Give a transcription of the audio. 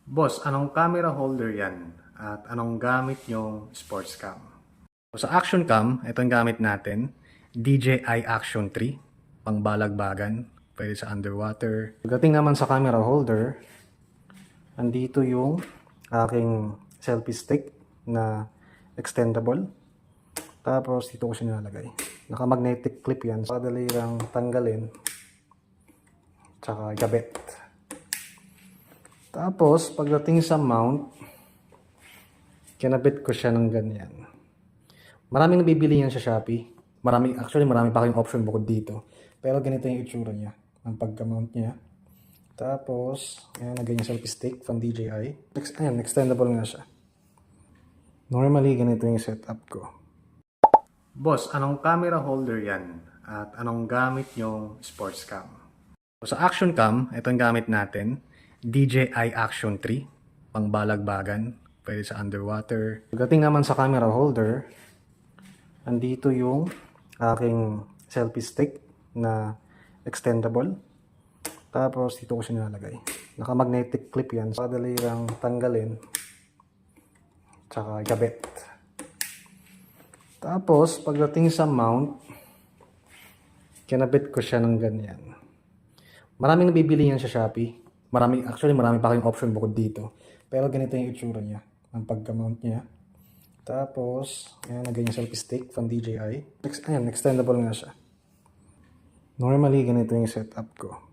Boss, anong camera holder yan? At anong gamit yung sports cam? So, sa action cam, ito ang gamit natin. DJI Action 3. Pangbalagbagan. Pwede sa underwater. Pagdating naman sa camera holder, andito yung aking selfie stick na extendable. Tapos dito ko siya nilalagay. Naka-magnetic clip yan. So, madali lang tanggalin. Tsaka gabit. Tapos, pagdating sa mount, kinabit ko siya ng ganyan. Maraming nabibili yan sa Shopee. Marami pa kayong option bukod dito. Pero ganito yung itsura niya. Ang pagka-mount niya. Tapos, ayan, na ganyan selfie stick from DJI. Ayan, extendable nga siya. Normally, ganito yung setup ko. Boss, anong camera holder yan? At anong gamit yung sports cam? So, sa action cam, ito ang gamit natin. DJI Action 3. Pangbalagbagan. Pwede sa underwater. Pagdating naman sa camera holder, andito yung aking selfie stick na extendable. Tapos dito ko siya nilalagay. Naka-magnetic clip yan. So, madali lang tanggalin. Tsaka gabit. Tapos, pagdating sa mount, kinabit ko siya ng ganyan. Maraming nabibili yan sa Shopee. Marami pa kayong option bukod dito. Pero ganito yung itsura niya. Ang pagka-mount niya. Tapos, ayan, na ganyan selfie stick from DJI. Ayan, extendable nga siya. Normally, ganito yung setup ko.